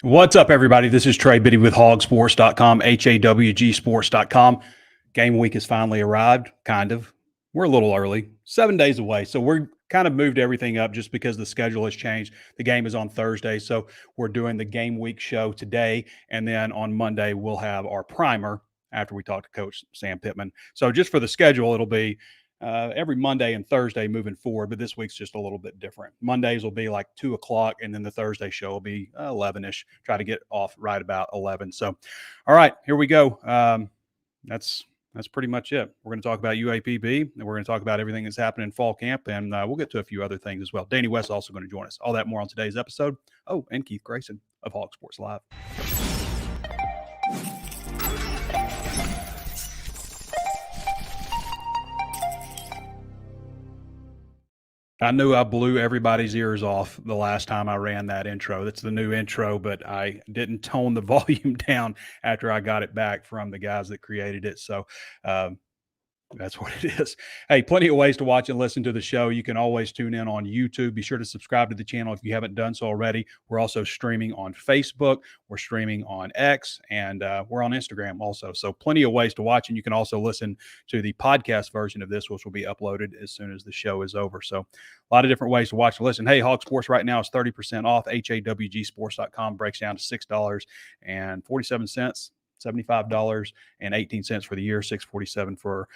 What's up, everybody? This is Trey Biddy with HawgSports.com, HawgSports.com. Game week has finally arrived, kind of. We're a little early, 7 days away. So we're kind of moved everything up just because the schedule has changed. The game is on Thursday. So we're doing the game week show today. And then on Monday, we'll have our primer after we talk to Coach Sam Pittman. So just for the schedule, it'll be every Monday and Thursday moving forward, but this week's just a little bit different. Mondays will be like 2 o'clock, and then the Thursday show will be 11ish. Try to get off right about 11. So, all right, here we go. That's pretty much it. We're going to talk about UAPB, and we're going to talk about everything that's happening in fall camp, and we'll get to a few other things as well. Danny West is also going to join us. All that more on today's episode. Oh, and Keith Grayson of HawgSports Live. I knew I blew everybody's ears off the last time I ran that intro. That's the new intro, but I didn't tone the volume down after I got it back from the guys that created it. So, that's what it is. Hey, plenty of ways to watch and listen to the show. You can always tune in on YouTube. Be sure to subscribe to the channel if you haven't done so already. We're also streaming on Facebook. We're streaming on X, and we're on Instagram also. So plenty of ways to watch, and you can also listen to the podcast version of this, which will be uploaded as soon as the show is over. So a lot of different ways to watch and listen. Hey, Hawg Sports right now is 30% off. HawgSports.com breaks down to $6.47. $75.18 for the year, $647 for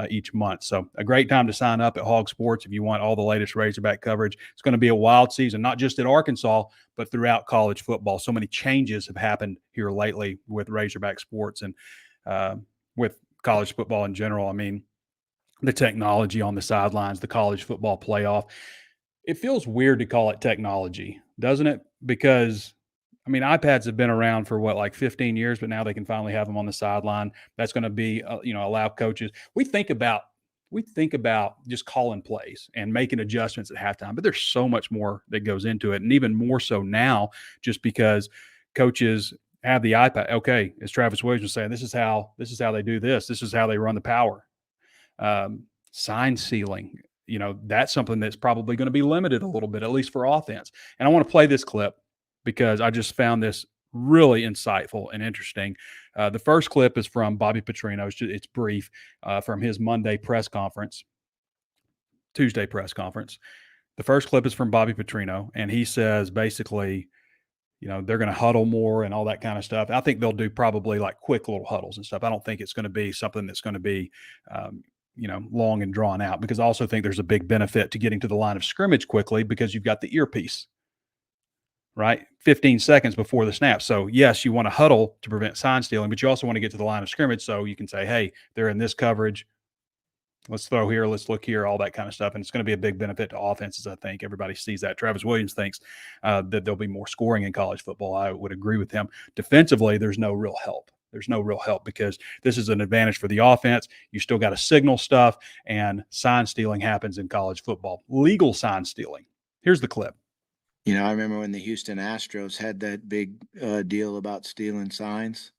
each month. So a great time to sign up at Hawg Sports if you want all the latest Razorback coverage. It's going to be a wild season, not just at Arkansas, but throughout college football. So many changes have happened here lately with Razorback sports and with college football in general. I mean, the technology on the sidelines, the college football playoff. It feels weird to call it technology, doesn't it? Because I mean, iPads have been around for what, like 15 years, but now they can finally have them on the sideline. That's going to be, allow coaches. We think about just calling plays and making adjustments at halftime, but there's so much more that goes into it, and even more so now, just because coaches have the iPad. Okay, as Travis Williams was saying, this is how they do this. This is how they run the power. Sign sealing. That's something that's probably going to be limited a little bit, at least for offense. And I want to play this clip because I just found this really insightful and interesting. The first clip is from Bobby Petrino. It's brief from his Tuesday press conference. The first clip is from Bobby Petrino, and he says basically, they're going to huddle more and all that kind of stuff. I think they'll do probably like quick little huddles and stuff. I don't think it's going to be something that's going to be, long and drawn out, because I also think there's a big benefit to getting to the line of scrimmage quickly because you've got the earpiece, right? 15 seconds before the snap. So yes, you want to huddle to prevent sign stealing, but you also want to get to the line of scrimmage so you can say, hey, they're in this coverage. Let's throw here. Let's look here, all that kind of stuff. And it's going to be a big benefit to offenses. I think everybody sees that. Travis Williams thinks that there'll be more scoring in college football. I would agree with him. Defensively, there's no real help. Because this is an advantage for the offense. You still got to signal stuff, and sign stealing happens in college football. Legal sign stealing. Here's the clip. I remember when the Houston Astros had that big deal about stealing signs.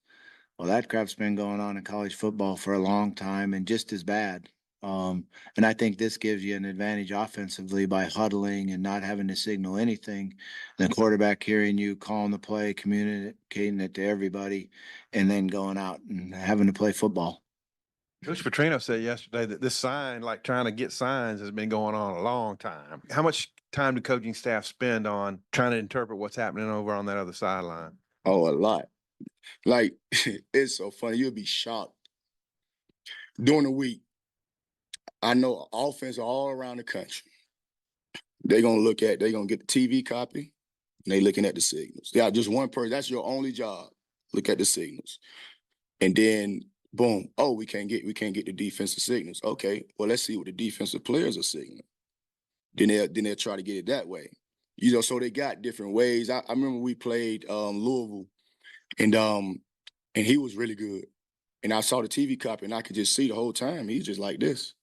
Well, that crap's been going on in college football for a long time and just as bad. And I think this gives you an advantage offensively by huddling and not having to signal anything. The quarterback hearing you, calling the play, communicating it to everybody, and then going out and having to play football. Coach Petrino said yesterday that this sign, like trying to get signs, has been going on a long time. How much time do coaching staff spend on trying to interpret what's happening over on that other sideline? Oh, a lot. Like, it's so funny. You'll be shocked. During the week, I know offense all around the country. They're going to get the TV copy, and they looking at the signals. Yeah, just one person. That's your only job. Look at the signals. And then, boom, oh, we can't get the defensive signals. Okay, well, let's see what the defensive players are signaling. Then they'll try to get it that way. So they got different ways. I remember we played Louisville, and he was really good. And I saw the TV copy, and I could just see the whole time he's just like this,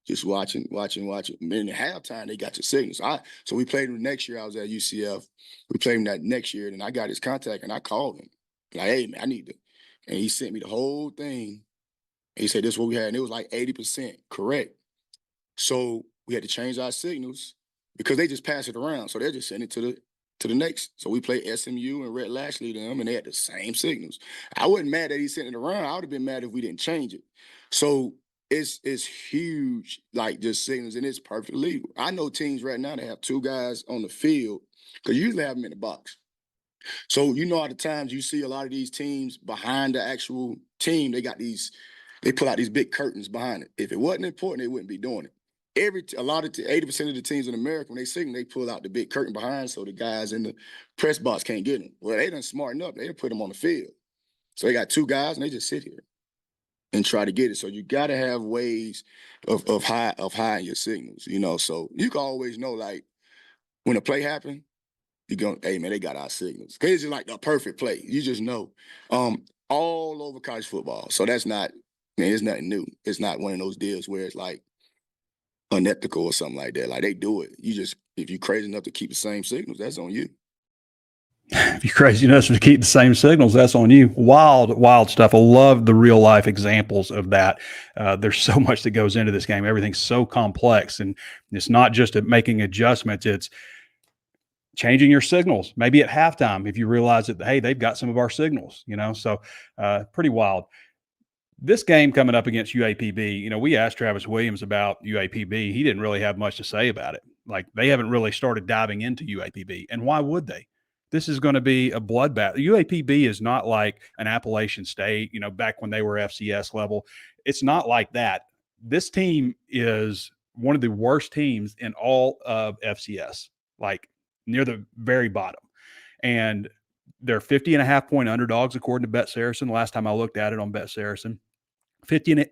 just watching. And in the halftime, they got the signals. So we played him the next year. I was at UCF. We played him that next year, and I got his contact, and I called him. Like, hey, man, I need to. And he sent me the whole thing. And he said, this is what we had. And it was like 80% correct. So we had to change our signals because they just pass it around. So they're just sending it to the next. So we played SMU and Red Lashley to them, and they had the same signals. I wasn't mad that he sent it around. I would have been mad if we didn't change it. So it's huge, like just signals, and it's perfectly legal. I know teams right now that have 2 guys on the field because you usually have them in the box. So you know, all the times you see a lot of these teams behind the actual team, they pull out these big curtains behind it. If it wasn't important, they wouldn't be doing it. 80% of the teams in America, when they signal, they pull out the big curtain behind so the guys in the press box can't get them. Well, they done smarten up. They done put them on the field. So they got 2 guys and they just sit here and try to get it. So you got to have ways of hiding your signals, you know. So you can always know, like, when a play happens, you go, hey man, they got our signals. Cause it's just like the perfect play. You just know. All over college football. So that's not, man, it's nothing new. It's not one of those deals where it's like unethical or something like that. Like, they do it. If you're crazy enough to keep the same signals, that's on you. If you're crazy enough to keep the same signals, that's on you. Wild, wild stuff. I love the real life examples of that. There's so much that goes into this game. Everything's so complex, and it's not just making adjustments. It's changing your signals, maybe at halftime, if you realize that, hey, they've got some of our signals, you know, so pretty wild. This game coming up against UAPB, you know, we asked Travis Williams about UAPB. He didn't really have much to say about it. Like, they haven't really started diving into UAPB, and why would they? This is going to be a bloodbath. UAPB is not like an Appalachian State, you know, back when they were FCS level. It's not like that. This team is one of the worst teams in all of FCS, like near the very bottom. And they're 50.5-point underdogs, according to Bet Saracen. Last time I looked at it on Bet Saracen, 50,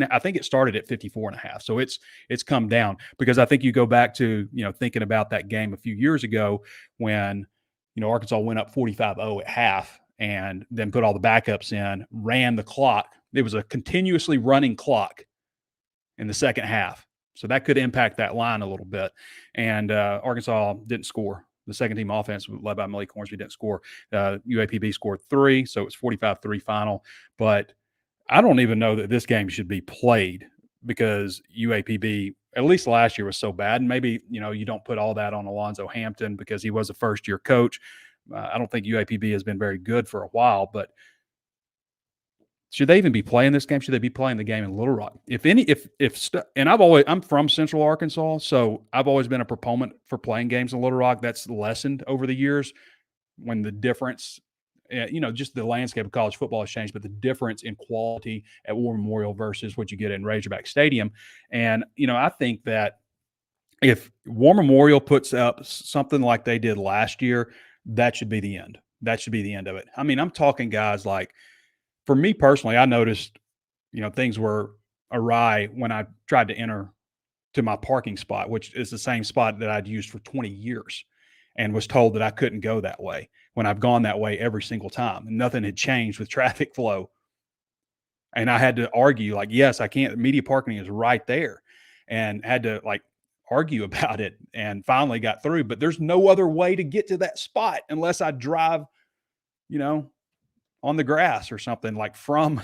I think it started at 54.5. So it's come down, because I think you go back to, you know, thinking about that game a few years ago when, you know, Arkansas went up 45-0 at half and then put all the backups in, ran the clock. It was a continuously running clock in the second half. So that could impact that line a little bit. And Arkansas didn't score. The second team offense, led by Malik Hornsby, didn't score. UAPB scored 3, so it's 45-3 final. But I don't even know that this game should be played, because UAPB, at least last year, was so bad. And maybe, you know, you don't put all that on Alonzo Hampton because he was a first-year coach. I don't think UAPB has been very good for a while, but should they even be playing this game? Should they be playing the game in Little Rock? And I'm from Central Arkansas, so I've always been a proponent for playing games in Little Rock. That's lessened over the years when the difference, you know, just the landscape of college football has changed, but the difference in quality at War Memorial versus what you get in Razorback Stadium. And, you know, I think that if War Memorial puts up something like they did last year, that should be the end. That should be the end of it. I mean, I'm talking guys like, for me personally, I noticed, you know, things were awry when I tried to enter to my parking spot, which is the same spot that I'd used for 20 years, and was told that I couldn't go that way when I've gone that way every single time. And nothing had changed with traffic flow. And I had to argue, like, yes, I can't. Media parking is right there, and had to, like, argue about it, and finally got through. But there's no other way to get to that spot unless I drive, you know, on the grass or something, like, from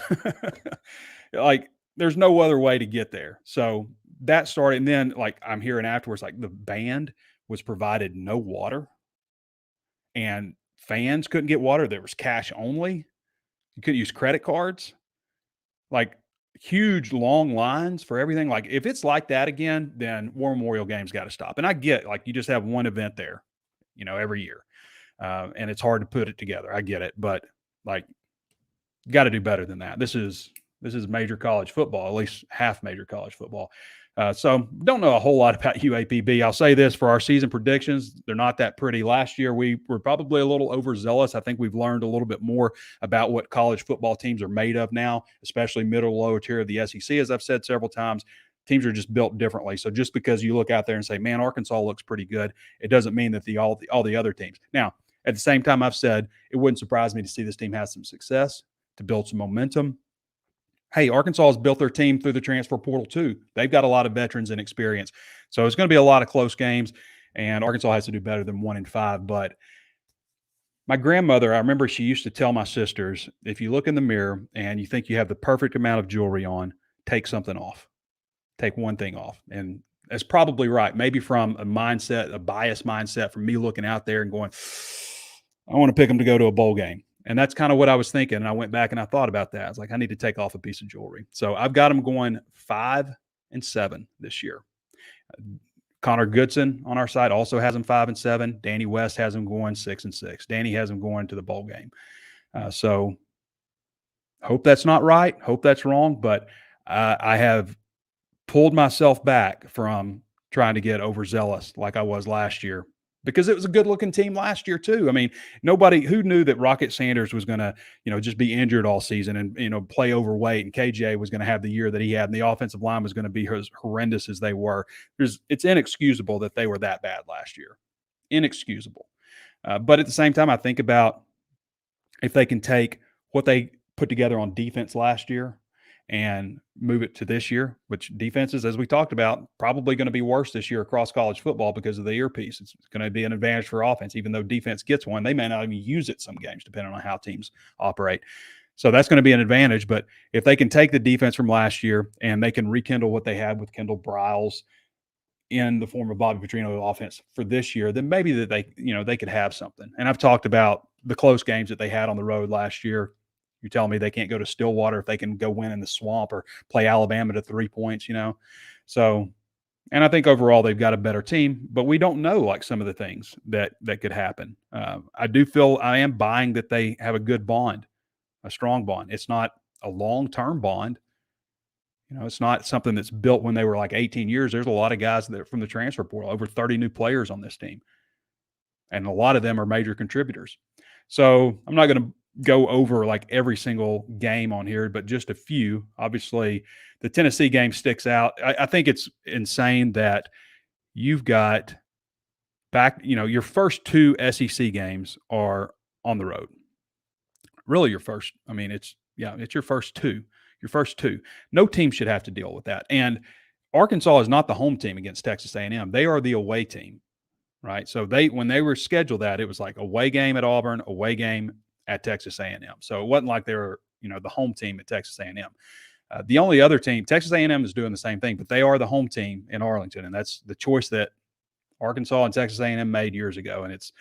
like, there's no other way to get there. So that started. And then, like, I'm hearing afterwards, like, the band was provided no water, and fans couldn't get water. There was cash only. You couldn't use credit cards. Like, huge long lines for everything. Like, if it's like that again, then War Memorial game's got to stop. And I get, like, you just have one event there, you know, every year. And it's hard to put it together. I get it. But, like, got to do better than that. This is major college football, at least half major college football. So don't know a whole lot about UAPB. I'll say this for our season predictions. They're not that pretty. Last year, we were probably a little overzealous. I think we've learned a little bit more about what college football teams are made of now, especially middle, lower tier of the SEC. As I've said several times, teams are just built differently. So just because you look out there and say, man, Arkansas looks pretty good, it doesn't mean that all the other teams. Now, at the same time, I've said it wouldn't surprise me to see this team have some success, to build some momentum. Hey, Arkansas has built their team through the transfer portal too. They've got a lot of veterans and experience. So it's going to be a lot of close games, and Arkansas has to do better than 1-5. But my grandmother, I remember she used to tell my sisters, if you look in the mirror and you think you have the perfect amount of jewelry on, take something off. Take one thing off. And That's probably right. Maybe from a mindset, a biased mindset from me looking out there and going, I want to pick them to go to a bowl game. And that's kind of what I was thinking. And I went back and I thought about that. I was like, I need to take off a piece of jewelry. So I've got them going 5-7 this year. Connor Goodson on our side also has them 5-7. Danny West has them going 6-6. Danny has them going to the bowl game. So hope that's not right. Hope that's wrong. But I have pulled myself back from trying to get overzealous like I was last year, because it was a good looking team last year too. I mean, nobody who knew that Rocket Sanders was going to, just be injured all season and, play overweight, and KJ was going to have the year that he had, and the offensive line was going to be as horrendous as they were. It's inexcusable that they were that bad last year. Inexcusable. But at the same time, I think about if they can take what they put together on defense last year and move it to this year, which defenses, as we talked about, probably going to be worse this year across college football because of the earpiece. It's going to be an advantage for offense. Even though defense gets one, they may not even use it some games, depending on how teams operate. So that's going to be an advantage. But if they can take the defense from last year and they can rekindle what they had with Kendall Briles in the form of Bobby Petrino offense for this year, then maybe that they could have something. And I've talked about the close games that they had on the road last year. You're telling me they can't go to Stillwater if they can go win in the Swamp or play Alabama to 3 points, So, and I think overall they've got a better team, but we don't know like some of the things that could happen. I do feel I am buying that they have a good bond, a strong bond. It's not a long-term bond. It's not something that's built when they were like 18 years. There's a lot of guys that from the transfer portal, over 30 new players on this team. And a lot of them are major contributors. So I'm not going to go over like every single game on here, but just a few. Obviously, the Tennessee game sticks out. I think it's insane that you've got back, your first 2 SEC games are on the road. Really your first, it's your first 2. Your first 2. No team should have to deal with that. And Arkansas is not the home team against Texas A&M. They are the away team, right? So when they were scheduled that, it was like away game at Auburn, away game at Texas A&M. So it wasn't like they were, the home team at Texas A&M. The only other team, Texas A&M is doing the same thing, but they are the home team in Arlington, and that's the choice that Arkansas and Texas A&M made years ago, and it's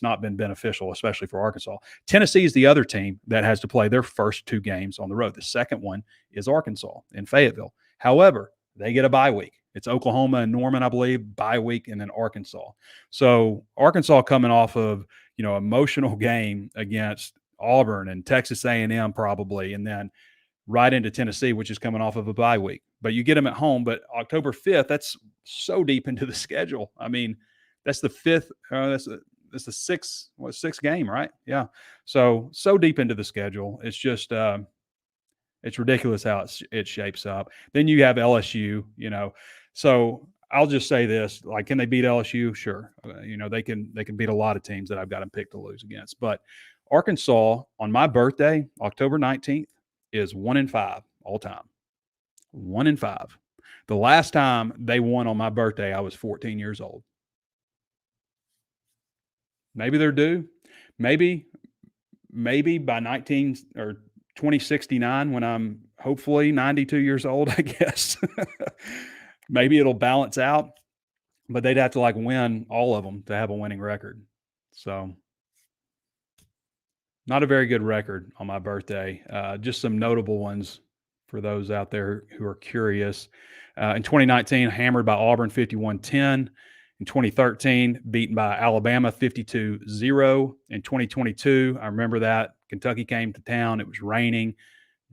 not been beneficial, especially for Arkansas. Tennessee is the other team that has to play their first 2 games on the road. The second one is Arkansas in Fayetteville. However, they get a bye week. It's Oklahoma and Norman, I believe, bye week, and then Arkansas. So Arkansas coming off of, emotional game against Auburn and Texas A&M probably, and then right into Tennessee, which is coming off of a bye week. But you get them at home. But October 5th, that's so deep into the schedule. That's the 5th. That's the sixth game, right? Yeah. So deep into the schedule. It's just it's ridiculous how it shapes up. Then you have LSU. So I'll just say this: like, can they beat LSU? Sure. They can beat a lot of teams that I've got them picked to lose against. But Arkansas on my birthday, October 19th, is 1-5 all time. 1-5. The last time they won on my birthday, I was 14 years old. Maybe they're due. Maybe by 2069, when I'm hopefully 92 years old, I guess. Maybe it'll balance out, but they'd have to like win all of them to have a winning record. So not a very good record on my birthday. Just some notable ones for those out there who are curious. In 2019, hammered by Auburn 51-10. In 2013, beaten by Alabama 52-0. In 2022, I remember that. Kentucky came to town. It was raining.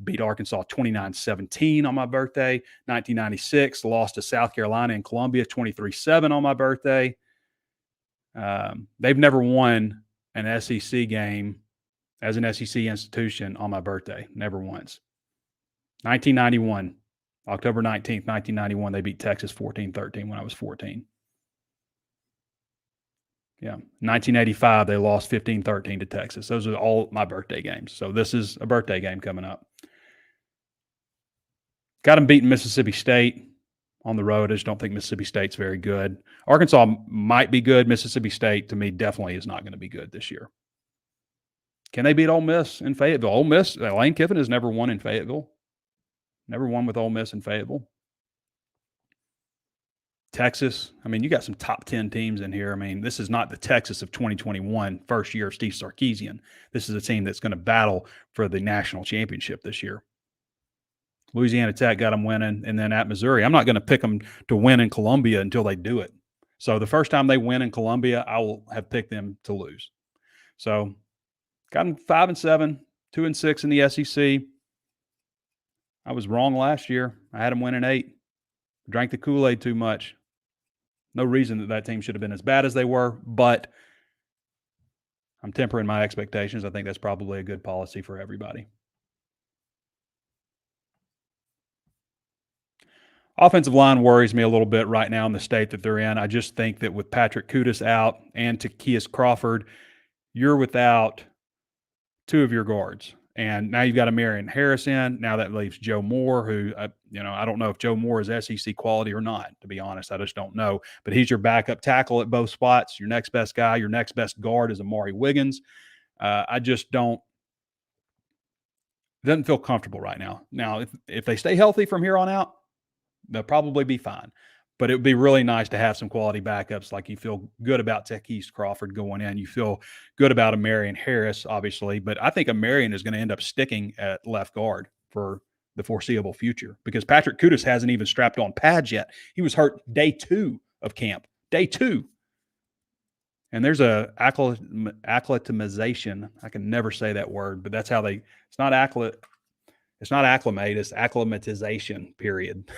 Beat Arkansas 29-17 on my birthday. 1996, lost to South Carolina in Columbia 23-7 on my birthday. They've never won an SEC game as an SEC institution on my birthday. Never once. 1991, October 19th, 1991, they beat Texas 14-13 when I was 14. Yeah. 1985, they lost 15-13 to Texas. Those are all my birthday games. So this is a birthday game coming up. Got them beating Mississippi State on the road. I just don't think Mississippi State's very good. Arkansas might be good. Mississippi State, to me, definitely is not going to be good this year. Can they beat Ole Miss in Fayetteville? Ole Miss, Lane Kiffin has never won in Fayetteville. Never won with Ole Miss in Fayetteville. Texas. I mean, you got some top 10 teams in here. I mean, this is not the Texas of 2021, first year of Steve Sarkisian. This is a team that's going to battle for the national championship this year. Louisiana Tech got them winning. And then at Missouri, I'm not going to pick them to win in Columbia until they do it. So the first time they win in Columbia, I will have picked them to lose. So got them 5-7, 2-6 in the SEC. I was wrong last year. I had them winning 8. Drank the Kool-Aid too much. No reason that team should have been as bad as they were, but I'm tempering my expectations. I think that's probably a good policy for everybody. Offensive line worries me a little bit right now in the state that they're in. I just think that with Patrick Kutas out and Takias Crawford, you're without 2 of your guards. And now you've got a Marion Harris in. Now that leaves Joe Moore, who, I don't know if Joe Moore is SEC quality or not, to be honest. I just don't know. But he's your backup tackle at both spots. Your next best guy, your next best guard is Amari Wiggins. I just doesn't feel comfortable right now. Now, if they stay healthy from here on out, they'll probably be fine. But it would be really nice to have some quality backups. Like you feel good about Takias Crawford going in. You feel good about Amarian Harris, obviously. But I think Amarian is going to end up sticking at left guard for the foreseeable future because Patrick Kutas hasn't even strapped on pads yet. He was hurt day 2 of camp. Day 2. And there's a acclimatization. I can never say that word, but that's how it's not acclimate, it's acclimatization period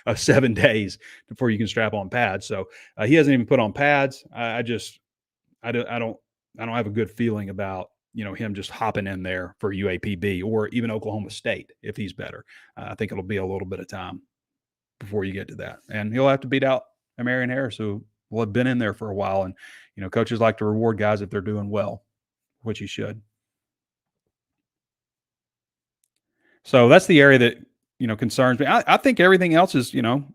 of 7 days before you can strap on pads. So he hasn't even put on pads. I don't have a good feeling about, him just hopping in there for UAPB or even Oklahoma State if he's better. I think it'll be a little bit of time before you get to that. And he'll have to beat out Marion Harris, who will have been in there for a while. And, coaches like to reward guys if they're doing well, which he should. So that's the area that, concerns me. I think everything else is, going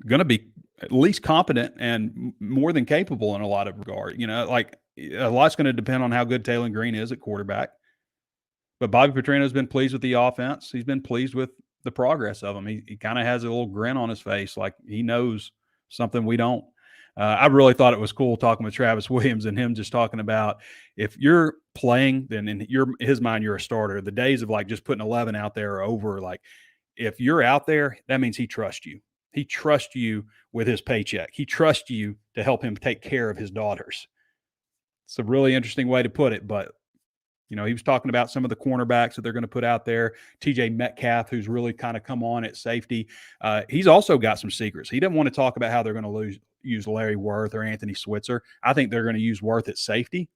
to be at least competent and more than capable in a lot of regard. Like a lot's going to depend on how good Taylor Green is at quarterback. But Bobby Petrino's been pleased with the offense. He's been pleased with the progress of them. He kind of has a little grin on his face, like he knows something we don't. I really thought it was cool talking with Travis Williams and him just talking about if you're playing, then in his mind, you're a starter. The days of like just putting 11 out there are over. Like if you're out there, that means he trusts you. He trusts you with his paycheck. He trusts you to help him take care of his daughters. It's a really interesting way to put it, but he was talking about some of the cornerbacks that they're going to put out there. TJ Metcalf, who's really kind of come on at safety. He's also got some secrets. He didn't want to talk about how they're going to use Larry Worth or Anthony Switzer. I think they're going to use Worth at safety.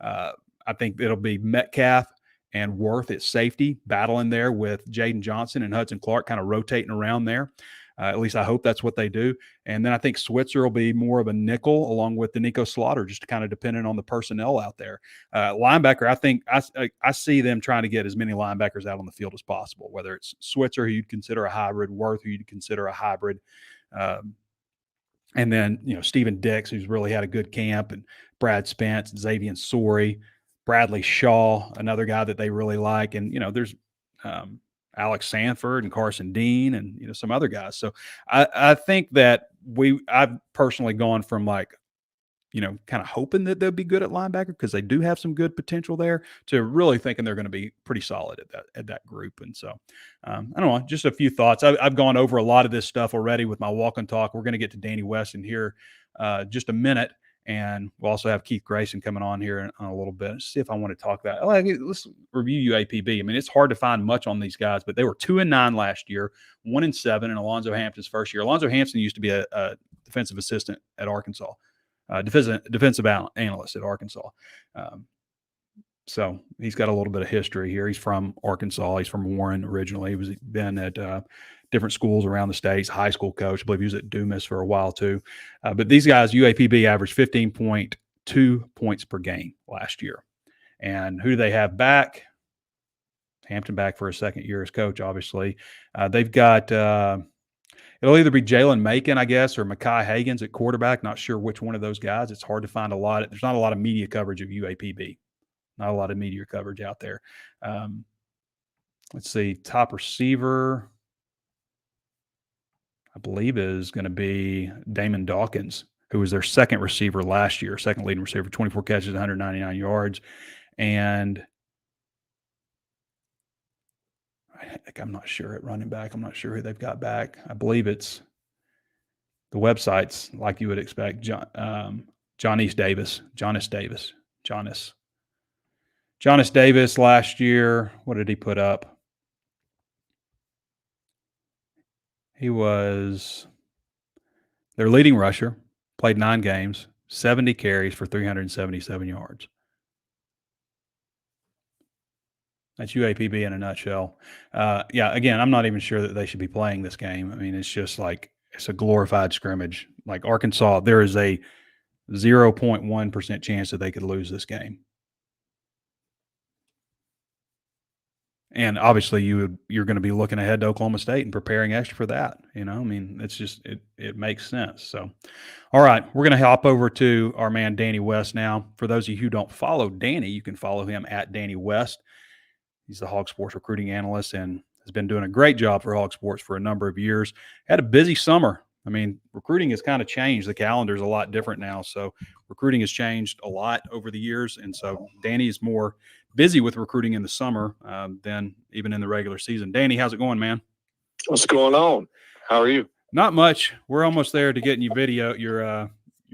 I think it'll be Metcalf and Worth at safety, battling there with Jaden Johnson and Hudson Clark, kind of rotating around there. At least I hope that's what they do. And then I think Switzer will be more of a nickel along with the Nico Slaughter, just kind of depending on the personnel out there. Linebacker, I think I see them trying to get as many linebackers out on the field as possible, whether it's Switzer, who you'd consider a hybrid, Worth, who you'd consider a hybrid. And then, Steven Dix, who's really had a good camp, and Brad Spence, Xavier Sorey, Bradley Shaw, another guy that they really like. And, there's Alex Sanford and Carson Dean and, some other guys. So I think that I've personally gone from like, kind of hoping that they'll be good at linebacker because they do have some good potential there to really thinking they're going to be pretty solid at that group. And so I don't know, just a few thoughts. I've gone over a lot of this stuff already with my walk and talk. We're going to get to Danny West in here just a minute. And we'll also have Keith Grayson coming on here in a little bit. Let's see if I want to talk about it. Let's review UAPB. I mean, it's hard to find much on these guys, but they were 2-9 last year, 1-7 in Alonzo Hampton's first year. Alonzo Hampton used to be a defensive assistant at Arkansas, defensive analyst at Arkansas. So he's got a little bit of history here. He's from Arkansas. He's from Warren originally. He's been at different schools around the states, high school coach. I believe he was at Dumas for a while too. But these guys, UAPB averaged 15.2 points per game last year. And who do they have back? Hampton back for a second year as coach, obviously. They've got it'll either be Jalen Macon, I guess, or Mekhi Hagans at quarterback. Not sure which one of those guys. It's hard to find there's not a lot of media coverage of UAPB. Not a lot of media coverage out there. Let's see, top receiver. I believe is going to be Damon Dawkins, who was their second receiver last year, second leading receiver, 24 catches, 199 yards. And I'm not sure at running back. I'm not sure who they've got back. I believe it's the websites, like you would expect, Johnnis Davis last year. What did he put up? He was their leading rusher, played 9 games, 70 carries for 377 yards. That's UAPB in a nutshell. Yeah, again, I'm not even sure that they should be playing this game. I mean, it's just like it's a glorified scrimmage. Like Arkansas, there is a 0.1% chance that they could lose this game. And obviously, you're going to be looking ahead to Oklahoma State and preparing extra for that. I mean, it's just it makes sense. So, all right, we're going to hop over to our man Danny West now. For those of you who don't follow Danny, you can follow him at Danny West. He's the HawgSports recruiting analyst and has been doing a great job for HawgSports for a number of years. Had a busy summer. I mean, recruiting has kind of changed. The calendar is a lot different now. So recruiting has changed a lot over the years. And so Danny is more busy with recruiting in the summer than even in the regular season. Danny, how's it going, man? What's going on? How are you? Not much. We're almost there to getting you your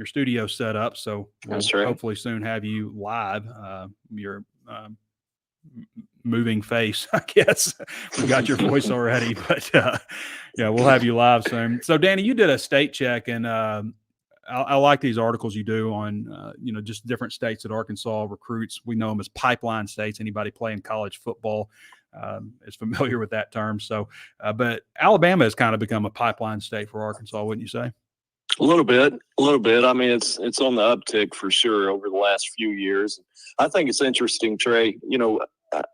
studio set up. So we'll hopefully soon have you live. Your moving face, I guess. We got your voice already, but yeah, we'll have you live soon. So Danny, you did a state check, and I like these articles you do on just different states that Arkansas recruits. We know them as pipeline states. Anybody playing college football is familiar with that term. So, but Alabama has kind of become a pipeline state for Arkansas, wouldn't you say? A little bit. I mean, it's on the uptick for sure over the last few years. I think it's interesting, Trey.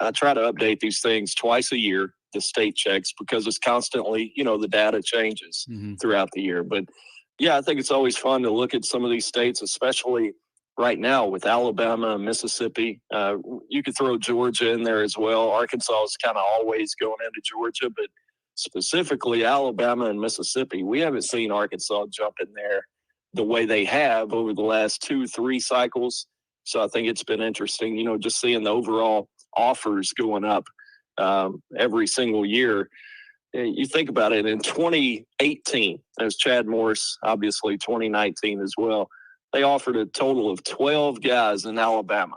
I try to update these things twice a year, the state checks, because it's constantly, the data changes throughout the year. But yeah, I think it's always fun to look at some of these states, especially right now with Alabama and Mississippi. You could throw Georgia in there as well. Arkansas is kind of always going into Georgia, but specifically Alabama and Mississippi, we haven't seen Arkansas jump in there the way they have over the last 2-3 cycles. So I think it's been interesting, just seeing the overall offers going up every single year. You think about it, in 2018, as Chad Morris, obviously 2019 as well, they offered a total of 12 guys in Alabama.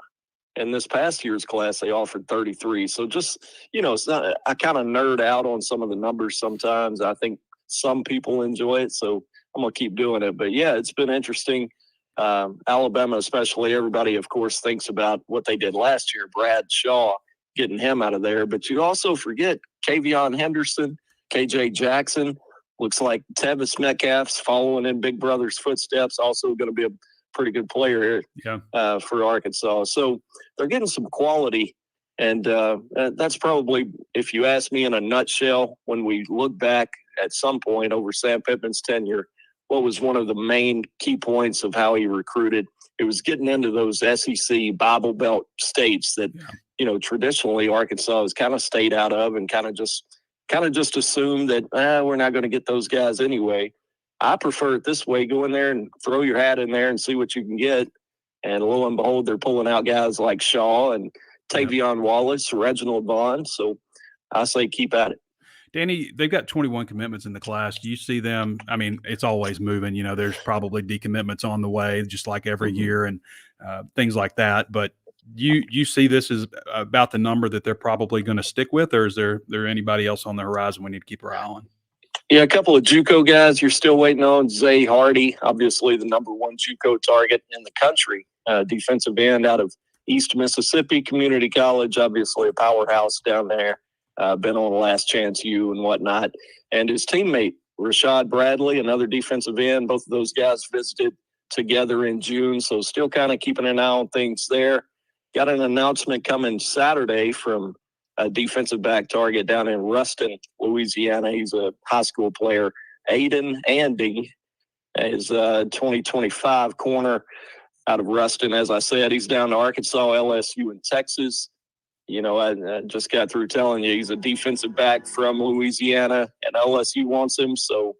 And this past year's class, they offered 33. So just, it's not, I kind of nerd out on some of the numbers sometimes. I think some people enjoy it, so I'm going to keep doing it. But yeah, it's been interesting. Alabama, especially, everybody, of course, thinks about what they did last year, Brad Shaw, getting him out of there. But you also forget Kavion Henderson, KJ Jackson. Looks like Tevis Metcalf's following in Big Brother's footsteps, also going to be a pretty good player here for Arkansas. So they're getting some quality. And that's probably, if you ask me in a nutshell, when we look back at some point over Sam Pittman's tenure, what was one of the main key points of how he recruited? It was getting into those SEC Bible Belt states that, traditionally Arkansas has kind of stayed out of and kind of just assumed that we're not going to get those guys anyway. I prefer it this way. Go in there and throw your hat in there and see what you can get. And lo and behold, they're pulling out guys like Shaw and Tavion Wallace, Reginald Vaughn. So I say keep at it. Danny, they've got 21 commitments in the class. Do you see them? I mean, it's always moving. There's probably decommitments on the way, just like every year and things like that. But you see this as about the number that they're probably going to stick with, or is there anybody else on the horizon we need to keep our eye on? Yeah, a couple of JUCO guys you're still waiting on. Zay Hardy, obviously the number one JUCO target in the country, defensive end out of East Mississippi Community College, obviously a powerhouse down there. Been on Last Chance U and whatnot. And his teammate, Rashad Bradley, another defensive end. Both of those guys visited together in June, so still kind of keeping an eye on things there. Got an announcement coming Saturday from a defensive back target down in Ruston, Louisiana. He's a high school player. Aiden Andy is a 2025 corner out of Ruston. As I said, he's down to Arkansas, LSU, and Texas. I just got through telling you he's a defensive back from Louisiana, and LSU wants him. So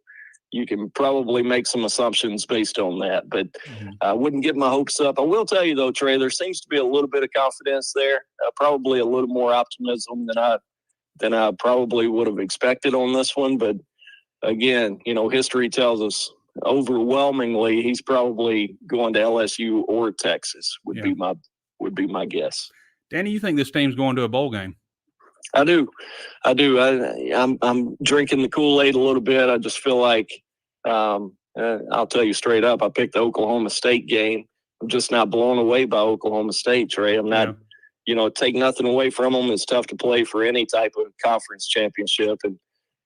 you can probably make some assumptions based on that, but Mhm. I wouldn't get my hopes up. I will tell you though, Trey, there seems to be a little bit of confidence there, probably a little more optimism than I probably would have expected on this one. But again, history tells us overwhelmingly he's probably going to LSU or Texas would be my guess. Danny, you think this team's going to a bowl game? I do. I'm drinking the Kool-Aid a little bit. I just feel like I'll tell you straight up. I picked the Oklahoma State game. I'm just not blown away by Oklahoma State, Trey. I'm not. Take nothing away from them. It's tough to play for any type of conference championship, and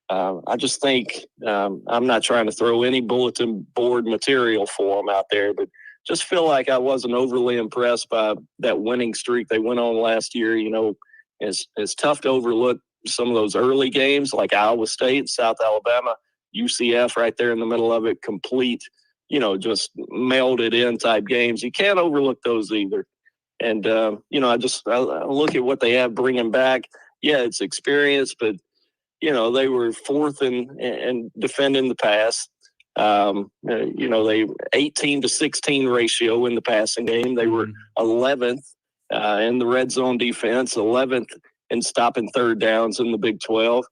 I just think I'm not trying to throw any bulletin board material for them out there, but just feel like I wasn't overly impressed by that winning streak they went on last year. It's tough to overlook some of those early games like Iowa State, South Alabama, UCF right there in the middle of it, complete, just melded in type games. You can't overlook those either. And, I look at what they have bringing back. Yeah, it's experience, but, they were fourth in defending the pass. They 18-16 ratio in the passing game. They were 11th in the red zone defense, 11th in stopping third downs in the Big 12.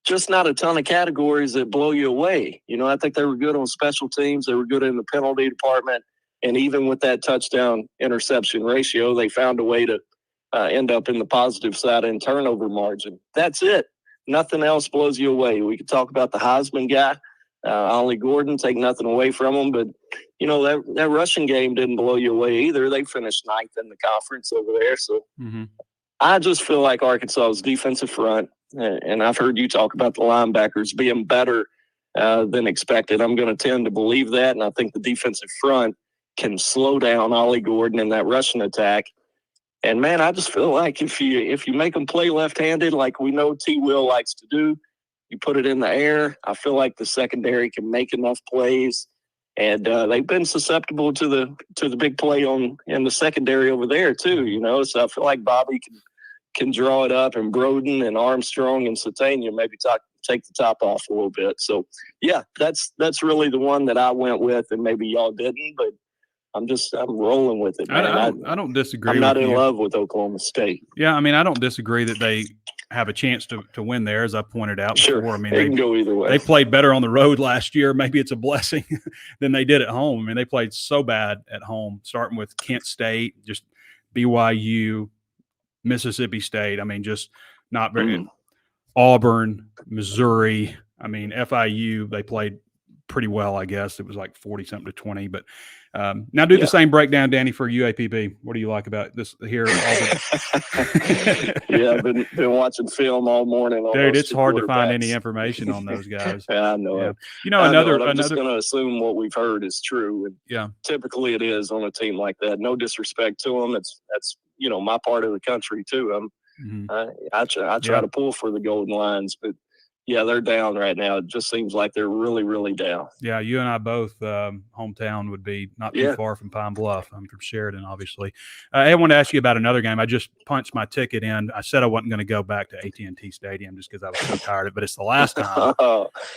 Just not a ton of categories that blow you away. I think they were good on special teams. They were good in the penalty department. And even with that touchdown interception ratio, they found a way to end up in the positive side in turnover margin. That's it. Nothing else blows you away. We could talk about the Heisman guy, Ollie Gordon, take nothing away from him. But, that rushing game didn't blow you away either. They finished 9th in the conference over there. So I just feel like Arkansas's defensive front, and I've heard you talk about the linebackers being better than expected. I'm going to tend to believe that, and I think the defensive front can slow down Ollie Gordon in that rushing attack. And man, I just feel like if you make them play left-handed, like we know T. Will likes to do, you put it in the air. I feel like the secondary can make enough plays, and they've been susceptible to the big play in the secondary over there too. So I feel like Bobby can draw it up, and Broden and Armstrong and Satania maybe take the top off a little bit. So yeah, that's really the one that I went with, and maybe y'all didn't, but I'm rolling with it, man. I don't disagree. I'm not in love with Oklahoma State. Yeah, I mean, I don't disagree that they have a chance to win there, as I pointed out before. I mean, they can go either way. They played better on the road last year. Maybe it's a blessing than they did at home. I mean, they played so bad at home, starting with Kent State, just BYU, Mississippi State. I mean, just not very Auburn, Missouri. I mean, FIU, they played pretty well, I guess. It was like 40-something to 20. But now do the same breakdown, Danny, for UAPB. What do you like about this here? Yeah, I've been watching film all morning. Dude, it's hard to find any information on those guys. Yeah, I know it. I'm just going to assume what we've heard is true. And typically it is on a team like that. No disrespect to them. That's my part of the country too. I try to pull for the Golden Lions, but yeah, they're down right now. It just seems like they're really, really down. Yeah, you and I both, hometown would be not too far from Pine Bluff. I'm from Sheridan, obviously. I want to ask you about another game. I just punched my ticket in. I said I wasn't going to go back to AT&T Stadium just because I was so tired of it. But it's the last time.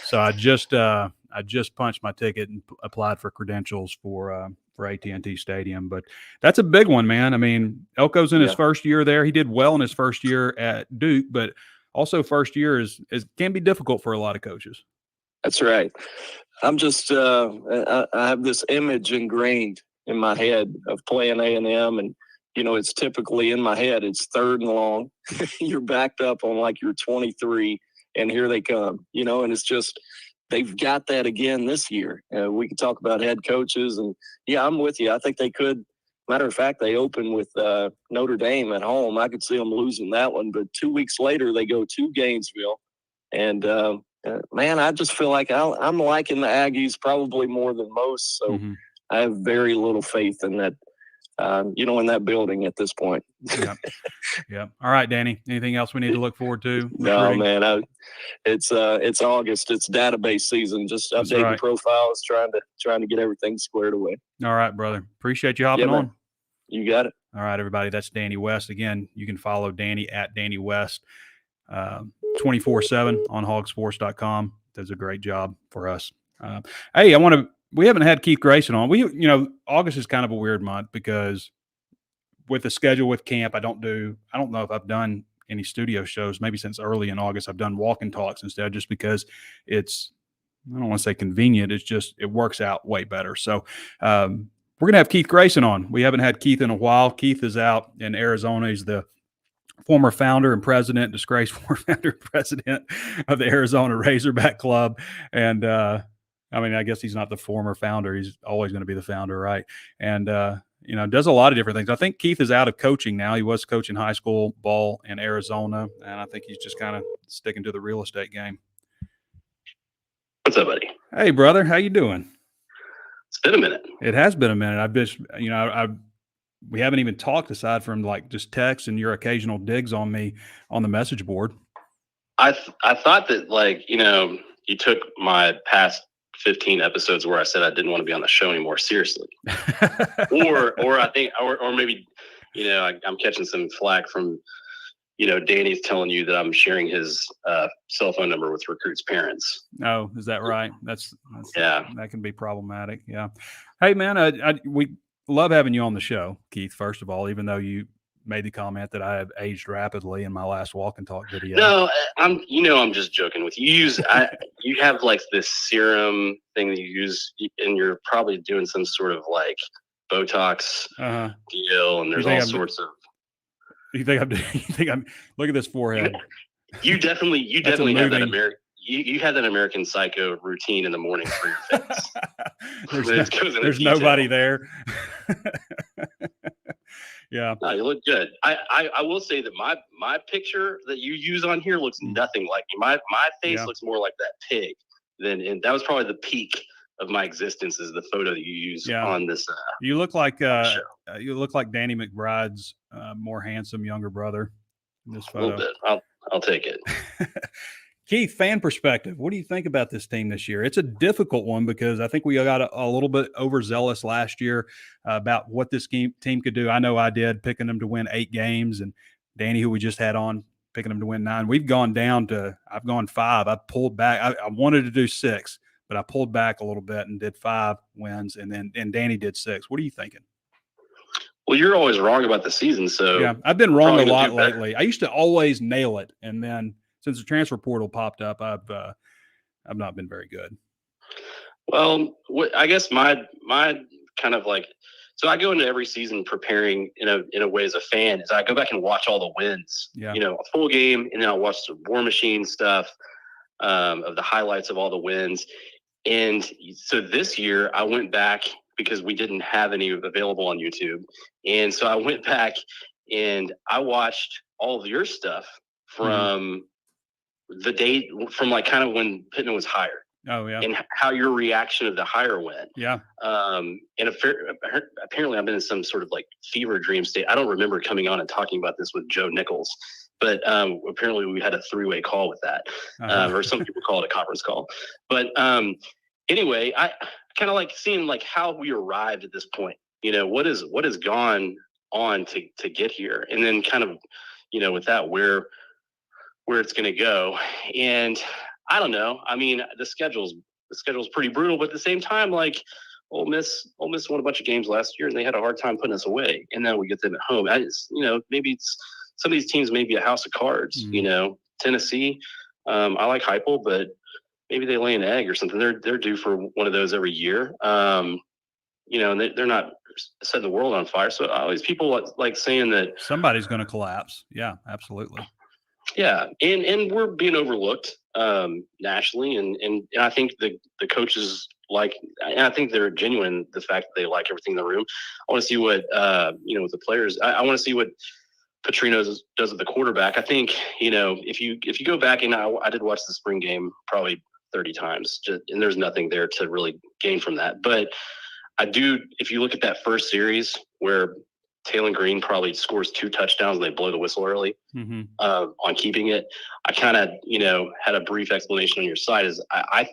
So I just punched my ticket and applied for credentials for AT&T Stadium. But that's a big one, man. I mean, Elko's in his first year there. He did well in his first year at Duke, but also first year is can be difficult for a lot of coaches. That's right. I'm just I have this image ingrained in my head of playing A&M, and it's typically in my head. It's 3rd and long. You're backed up on like you're 23, and here they come. And it's just they've got that again this year. We can talk about head coaches, and I'm with you. I think they could. Matter of fact, they open with Notre Dame at home. I could see them losing that one, but 2 weeks later they go to Gainesville, and man, I just feel like I'm liking the Aggies probably more than most. So I have very little faith in that, in that building at this point. Yeah. All right, Danny. Anything else we need to look forward to? No, man. It's August. It's database season. Just updating profiles, trying to get everything squared away. All right, brother. Appreciate you hopping on. You got it. All right, everybody. That's Danny West. Again, you can follow Danny at Danny West 24/7 on HawgSports.com. Does a great job for us. Hey, we haven't had Keith Grayson on. August is kind of a weird month because with the schedule with camp, I don't know if I've done any studio shows, maybe since early in August. I've done walk and talks instead, just because I don't want to say convenient. It's just, it works out way better. So, we're going to have Keith Grayson on. We haven't had Keith in a while. Keith is out in Arizona. He's the former founder and president, disgraced former founder and president of the Arizona Razorback Club. And, I guess he's not the former founder. He's always going to be the founder, right? And, does a lot of different things. I think Keith is out of coaching now. He was coaching high school ball in Arizona, and I think he's just kind of sticking to the real estate game. What's up, buddy? Hey, brother. How you doing? It's been a minute. It has been a minute. I've just, we haven't even talked aside from like just text and your occasional digs on me on the message board. I thought that you took my past 15 episodes where I said I didn't want to be on the show anymore seriously, or maybe I'm catching some flack from Danny's telling you that I'm sharing his cell phone number with recruits' parents. Oh, is that right? That's yeah, that can be problematic. Yeah. Hey, man, we love having you on the show, Keith. First of all, even though you made the comment that I have aged rapidly in my last walk and talk video. No, I'm just joking with you. You have like this serum thing that you use, and you're probably doing some sort of like Botox deal, and there's all sorts of. You think I'm? Look at this forehead. You definitely have that American. You had that American Psycho routine in the morning for your face. there's nobody there. Yeah. No, you look good. I will say that my picture that you use on here looks nothing like me. My face looks more like that pig and that was probably the peak of my existence, is the photo that you use on this. You look like Danny McBride's more handsome younger brother in this photo. A little bit. I'll take it. Keith, fan perspective, what do you think about this team this year? It's a difficult one because I think we got a little bit overzealous last year about what this team could do. I know I did, picking them to win 8 games, and Danny, who we just had on, picking them to win 9. I've gone 5. I pulled back. I wanted to do 6, but I pulled back a little bit and did 5 wins, and Danny did 6. What are you thinking? Well, you're always wrong about the season, so yeah, I've been wrong a lot lately. I used to always nail it, and then since the transfer portal popped up, I've not been very good. Well, I guess my kind of like, so I go into every season preparing in a way as a fan, is I go back and watch all the wins, a full game, and then I'll watch the War Machine stuff of the highlights of all the wins. And so this year I went back because we didn't have any available on YouTube. And so I went back and I watched all of your stuff from the date, from like kind of when Pittman was hired. Oh yeah. And how your reaction of the hire went. Yeah. And apparently I've been in some sort of like fever dream state. I don't remember coming on and talking about this with Joe Nichols, but apparently we had a 3-way call with that, or some people call it a conference call. But anyway, I kind of like seeing like how we arrived at this point. What has gone on to get here, and then kind of with that where it's going to go. And I don't know. I mean, the schedule's pretty brutal, but at the same time, like Ole Miss won a bunch of games last year and they had a hard time putting us away. And then we get them at home. Maybe it's some of these teams may be a house of cards, Tennessee. I like Heupel, but maybe they lay an egg or something. They're due for one of those every year. And they're not setting the world on fire. So all these people like saying that somebody's going to collapse. Yeah, absolutely. Yeah, and we're being overlooked nationally, and I think the coaches and I think they're genuine, the fact that they like everything in the room. I want to see what with the players. I want to see what Petrino does with the quarterback. I think if you go back, and I did watch the spring game probably 30 times, and there's nothing there to really gain from that. But I do, if you look at that first series where Taylor Green probably scores 2 touchdowns and they blow the whistle early on keeping it. I kind of, had a brief explanation on your side. Is I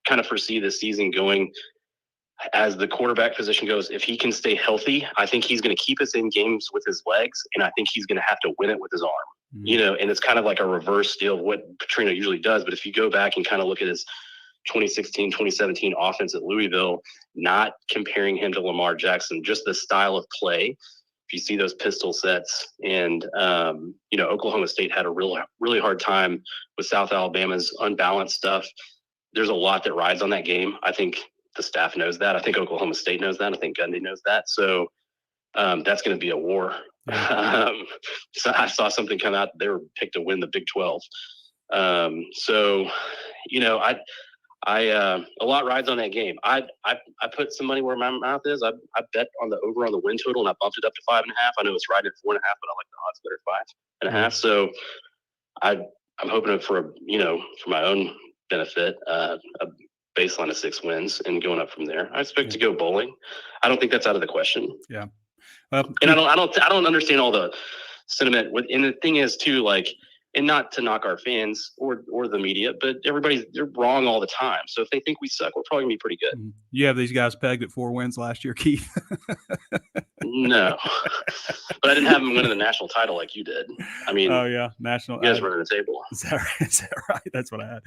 kind of foresee this season going as the quarterback position goes. If he can stay healthy, I think he's going to keep us in games with his legs, and I think he's going to have to win it with his arm. And it's kind of like a reverse deal of what Petrino usually does. But if you go back and kind of look at his 2016, 2017 offense at Louisville, not comparing him to Lamar Jackson, just the style of play. If you see those pistol sets, and Oklahoma State had a really hard time with South Alabama's unbalanced stuff. There's a lot that rides on that game. I think the staff knows that. I think Oklahoma State knows that. I think Gundy knows that. So that's going to be a war. So I saw something come out. They were picked to win the Big 12. A lot rides on that game. I put some money where my mouth is. I bet on the over on the win total, and I bumped it up to 5.5. I know it's right at 4.5, but I like the odds better 5.5. So I'm hoping for my own benefit, a baseline of 6 wins and going up from there. I expect to go bowling. I don't think that's out of the question. Yeah. And I don't understand all the sentiment. And the thing is too, like, and not to knock our fans or the media, but they're wrong all the time. So if they think we suck, we're probably gonna be pretty good. You have these guys pegged at 4 wins last year, Keith? No, but I didn't have them winning the national title like you did. I mean, oh yeah, national. You guys running the table. Is that right? That's what I had.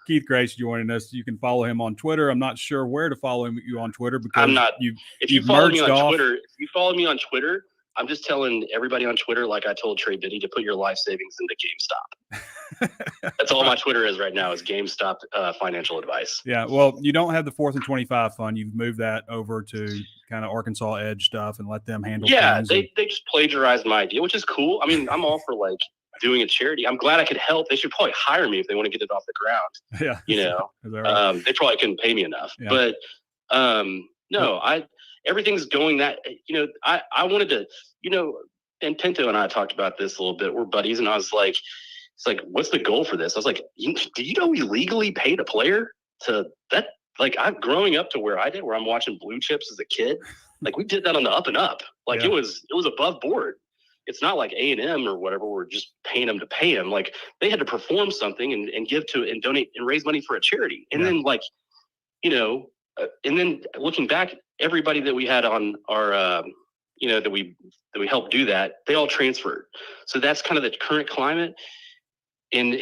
Keith Grayson joining us. You can follow him on Twitter. I'm not sure where to follow you on Twitter because I'm not. If you follow me on Twitter, I'm just telling everybody on Twitter, like I told Trey Biddy, to put your life savings into GameStop. That's all my Twitter is right now, is GameStop financial advice. Yeah, well, you don't have the 4th and 25 fund. You've moved that over to kind of Arkansas Edge stuff and let them handle things. They just plagiarized my idea, which is cool. I mean, I'm all for like doing a charity. I'm glad I could help. They should probably hire me if they want to get it off the ground. Yeah, right? They probably couldn't pay me enough. Yeah. But no, everything's going that, I wanted to, and Pinto and I talked about this a little bit. We're buddies, and I was like, it's like, what's the goal for this? I was like, do you know we legally paid a player to that? Like, I'm growing up to where I did, where I'm watching Blue Chips as a kid. Like, we did that on the up and up. Like, it was above board. It's not like A&M or whatever. We're just paying them to pay them. Like, they had to perform something and give to and donate and raise money for a charity. And then and then looking back, everybody that we had on our, that we helped do that, they all transferred. So that's kind of the current climate. And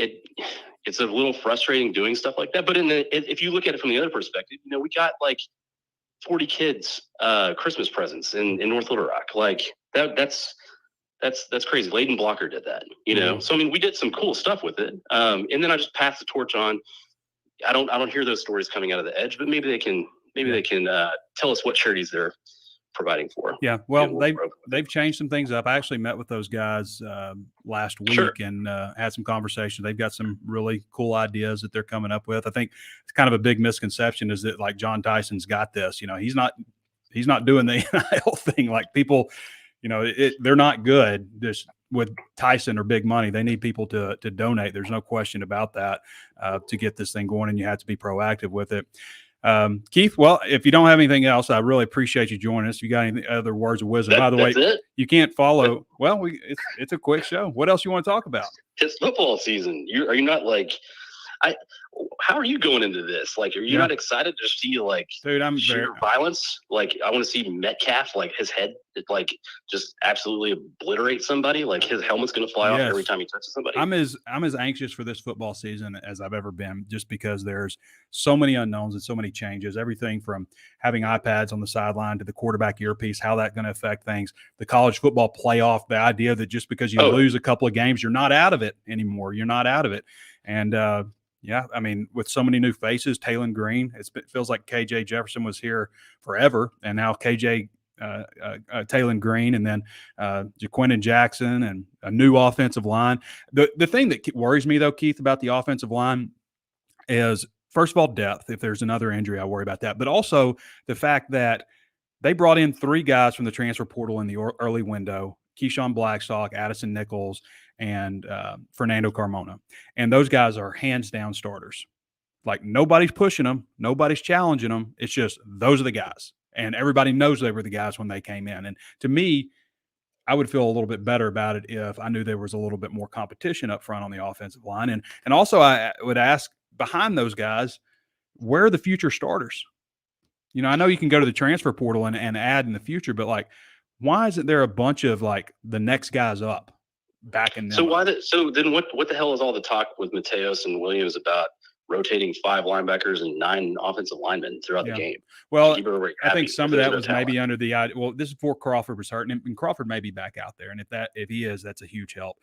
it's a little frustrating doing stuff like that. But if you look at it from the other perspective, we got like 40 kids Christmas presents in North Little Rock. Like that's crazy. Layden Blocker did that, So I mean, we did some cool stuff with it. And then I just passed the torch on. I don't hear those stories coming out of the Edge, but maybe they can tell us what charities they're providing for. Yeah, well, they've changed some things up. I actually met with those guys last week and had some conversation. They've got some really cool ideas that they're coming up with. I think it's kind of a big misconception is that like John Tyson's got this. He's not doing the NIL thing like people. They're not good just with Tyson or big money. They need people to donate. There's no question about that to get this thing going, and you have to be proactive with it. Keith, well, if you don't have anything else, I really appreciate you joining us. You got any other words of wisdom? By the way, you can't follow. Well, it's a quick show. What else you want to talk about? It's football season. Are you not like how are you going into this? Like, are you not excited to see like sheer violence? Like, I want to see Metcalf, like his head, like just absolutely obliterate somebody. Like his helmet's going to fly off every time he touches somebody. I'm as anxious for this football season as I've ever been, just because there's so many unknowns and so many changes. Everything from having iPads on the sideline to the quarterback earpiece, how that's going to affect things. The college football playoff, the idea that just because you lose a couple of games, you're not out of it anymore. You're not out of it. And yeah, I mean, with so many new faces, Taylon Green, it feels like KJ Jefferson was here forever, and now Taylon Green, and then Jaquindon Jackson, and a new offensive line. The thing that worries me, though, Keith, about the offensive line is, first of all, depth. If there's another injury, I worry about that. But also the fact that they brought in 3 guys from the transfer portal in the early window: Keyshawn Blackstock, Addison Nichols, and Fernando Carmona. And those guys are hands down starters. Like, nobody's pushing them. Nobody's challenging them. It's just, those are the guys. And everybody knows they were the guys when they came in. And to me, I would feel a little bit better about it if I knew there was a little bit more competition up front on the offensive line. And also I would ask, behind those guys, where are the future starters? I know you can go to the transfer portal and add in the future, but like, why isn't there a bunch of like the next guys up back in? So then what the hell is all the talk with Mateos and Williams about rotating 5 linebackers and 9 offensive linemen throughout the game. Well, Keep everybody I think happy, some of because that there's was no maybe talent. under the idea. Well, this is before Crawford was hurt, and Crawford may be back out there. And if he is, that's a huge help.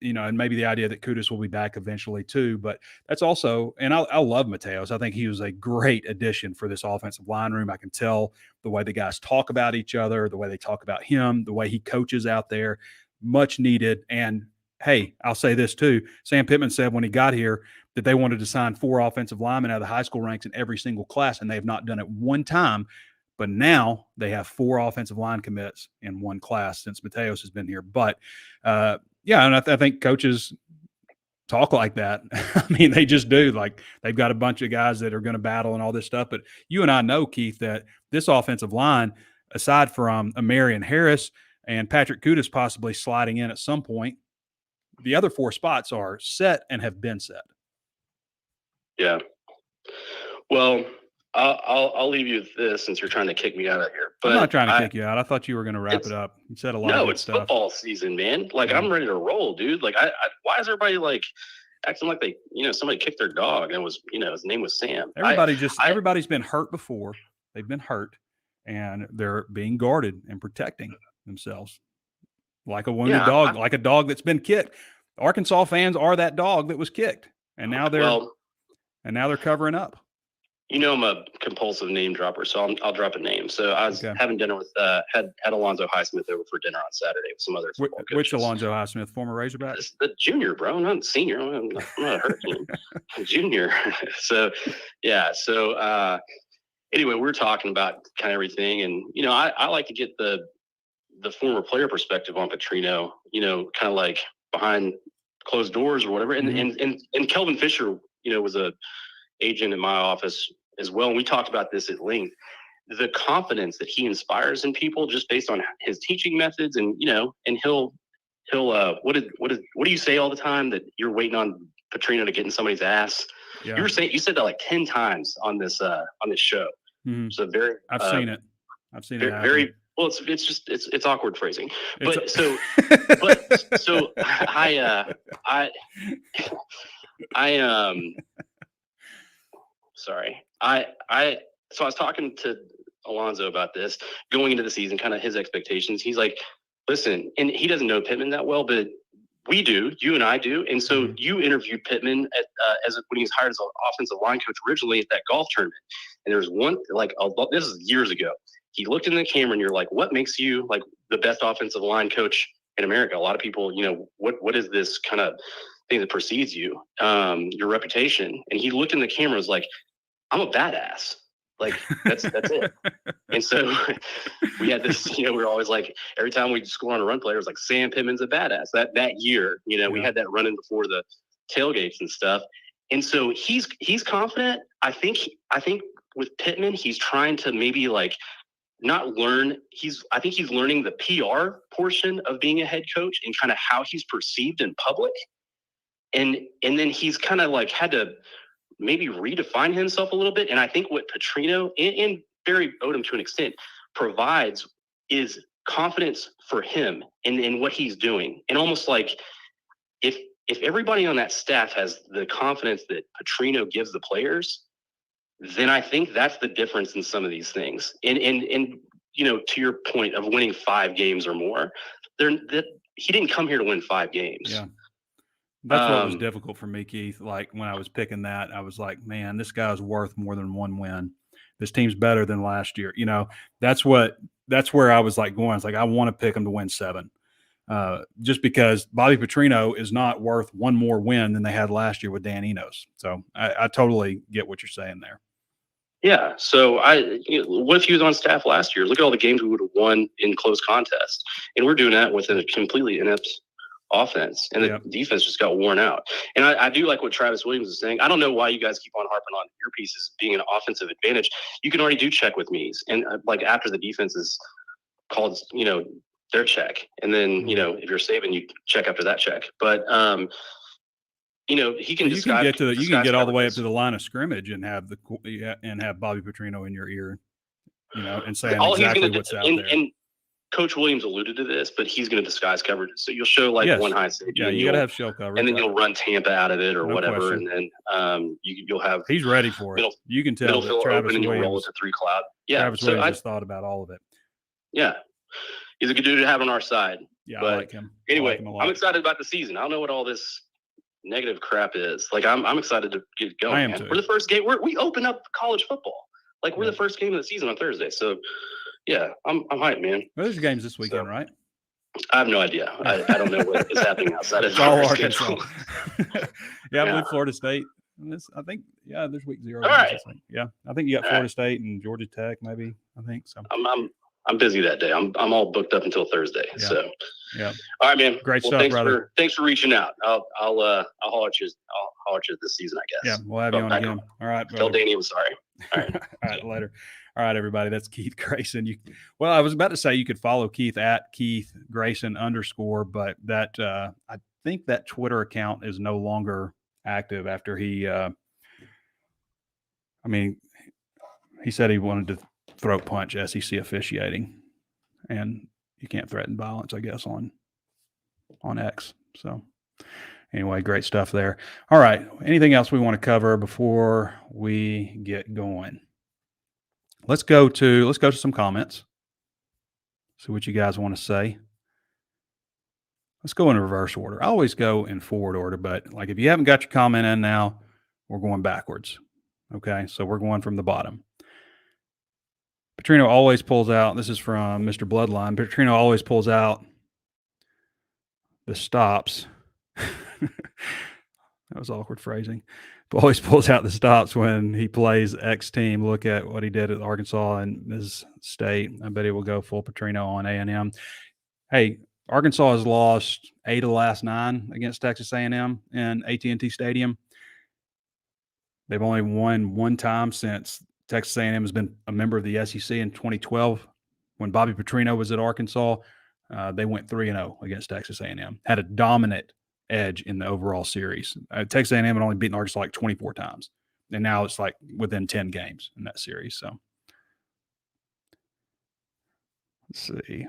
And maybe the idea that Kudus will be back eventually too. But that's also, and I love Mateos. I think he was a great addition for this offensive line room. I can tell the way the guys talk about each other, the way they talk about him, the way he coaches out there, much needed. And hey, I'll say this too. Sam Pittman said when he got here that they wanted to sign 4 offensive linemen out of the high school ranks in every single class, and they have not done it one time. But now they have 4 offensive line commits in one class since Mateos has been here. But yeah, and I think coaches talk like that. I mean, they just do. Like, they've got a bunch of guys that are going to battle and all this stuff. But you and I know, Keith, that this offensive line, aside from Amarian Harris and Patrick Kudus possibly sliding in at some point, the other 4 spots are set and have been set. Yeah. Well, I'll leave you with this, since you're trying to kick me out of here. But I'm not trying to kick you out. I thought you were going to wrap it up. You said a lot of good it's stuff. football season, man. Like, Yeah. I'm ready to roll, dude. Like, why is everybody like acting like they, somebody kicked their dog and was, his name was Sam? Everybody's been hurt before. They've been hurt, and they're being guarded and protecting themselves like a wounded dog, like a dog that's been kicked. Arkansas fans are that dog that was kicked, and now they're covering up. I'm a compulsive name dropper, so I'll drop a name. So I was having dinner with had Alonzo Highsmith over for dinner on Saturday with some other football coaches. Which Alonzo Highsmith, former Razorback? The junior, bro, not senior. I'm not a hurricane. Junior. So yeah. So anyway, we were talking about kind of everything, and I like to get the former player perspective on Petrino. Kind of like behind closed doors or whatever. And Kelvin Fisher, was a agent in my office as well. And we talked about this at length, the confidence that he inspires in people just based on his teaching methods. And, and he'll what do you say all the time, that you're waiting on Petrino to get in somebody's ass? Yeah. You said that like 10 times on this show. Mm-hmm. So I've seen it. I've seen it. Very, well, it's awkward phrasing, but sorry. So I was talking to Alonzo about this going into the season, kind of his expectations. He's like, listen, and he doesn't know Pittman that well, but we do, you and I do. And so you interviewed Pittman when he was hired as an offensive line coach originally at that golf tournament. And there's one, this is years ago. He looked in the camera and you're like, what makes you like the best offensive line coach in America? A lot of people, what is this kind of thing that precedes you, your reputation? And he looked in the camera and was like, I'm a badass. Like, that's it. And so we had this, we were always like, every time we score on a run play, it was like, Sam Pittman's a badass. That year, we had that running before the tailgates and stuff. And so he's confident. I think with Pittman, he's trying to maybe like not learn. I think he's learning the PR portion of being a head coach and kind of how he's perceived in public. And then he's kind of like had to maybe redefine himself a little bit. And I think what Petrino and Barry Odom to an extent provides is confidence for him in what he's doing. And almost like if everybody on that staff has the confidence that Petrino gives the players, then I think that's the difference in some of these things. And to your point of winning 5 games or more, he didn't come here to win 5 games. Yeah. That's what was difficult for me, Keith. Like, when I was picking that, I was like, man, this guy's worth more than 1 win. This team's better than last year. That's where I was like going. I was like, I want to pick him to win 7. Just because Bobby Petrino is not worth 1 more win than they had last year with Dan Enos. So I totally get what you're saying there. Yeah. So what if he was on staff last year? Look at all the games we would have won in close contests. And we're doing that with a completely inept offense, and the defense just got worn out. And I do like what Travis Williams is saying. I don't know why you guys keep on harping on your pieces being an offensive advantage. You can already do check with me's, and like after the defense is called, their check, and then if you're saving, you check after that check. But he can. You can get all the way up to the line of scrimmage and have Bobby Petrino in your ear, and saying exactly what's out there. Coach Williams alluded to this, but he's going to disguise coverage. So you'll show like Yes. one high safety. Yeah, and you got to have shell coverage. and then you'll run Tampa out of it or No whatever. question. And then you'll have He's ready for it. You can tell middle that field Travis open and you'll roll it Williams, to 3 cloud. Yeah. Travis So Williams has thought about all of it. yeah, he's a good dude to have on our side. Yeah, But I like him. I anyway, like him a lot. I'm excited about the season. I don't know what all this negative crap is. Like I'm excited to get going. I am man. too. We're the first game. We open up college football. Like we're the first game of the season on Thursday. So yeah, I'm hyped, man. Well, there's games this weekend, So, right? I have no idea. I don't know what is happening outside of It's all our Arkansas. schedule. Yeah, I believe Florida State. I think, there's week 0. All right. Yeah, I think you got All Florida right. State and Georgia Tech, maybe. I think so. I'm busy that day. I'm all booked up until Thursday. Yeah. So Yeah, all right, man. Great stuff, brother. Thanks for reaching out. I'll holler at you. I'll holler at you this season, I guess. yeah, we'll have you on Back again. All right, Tell brother. Danny I'm sorry. All right. All right, later. All right, everybody. That's Keith Grayson. Well, I was about to say you could follow Keith at Keith Grayson _, but that I think that Twitter account is no longer active after he. He said he wanted to throat punch SEC officiating, and you can't threaten violence, I guess, on X. So anyway, great stuff there. All right. Anything else we want to cover before we get going? Let's go to some comments. See what you guys want to say. Let's go in reverse order. I always go in forward order, but like if you haven't got your comment in now, we're going backwards. Okay, so we're going from the bottom. Petrino always pulls out. This is from Mr. Bloodline. Petrino always pulls out the stops. That was awkward phrasing. Always pulls out the stops when he plays X team. Look at what he did at Arkansas and Miss State. I bet he will go full Petrino on A&M. Hey, Arkansas has lost 8 of the last 9 against Texas A&M in AT&T Stadium. They've only won one time since Texas A&M has been a member of the SEC in 2012. When Bobby Petrino was at Arkansas, they went 3-0 against Texas A&M. Had a dominant edge in the overall series. Texas A&M had only beaten Arkansas like 24 times, and now it's like within 10 games in that series. So let's see.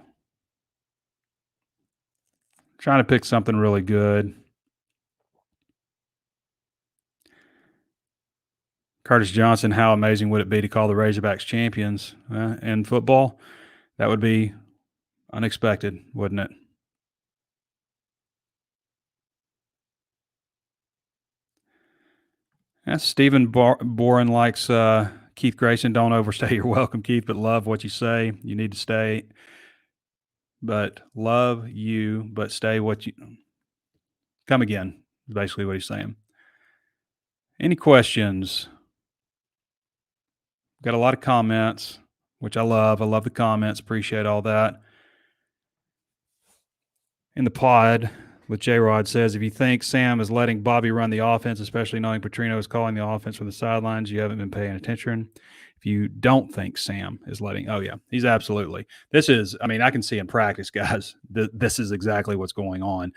Trying to pick something really good. Curtis Johnson, how amazing would it be to call the Razorbacks champions in football? That would be unexpected, wouldn't it? Stephen Boren likes Keith Grayson. Don't overstay your welcome, Keith, but love what you say. You need to stay, but love you, but stay what you – come again, is basically what he's saying. Any questions? Got a lot of comments, which I love. I love the comments. Appreciate all that. In the pod with J-Rod says, if you think Sam is letting Bobby run the offense, especially knowing Petrino is calling the offense from the sidelines, you haven't been paying attention. If you don't think Sam is letting, oh yeah, he's absolutely. This is, I mean, I can see in practice, guys, this is exactly what's going on.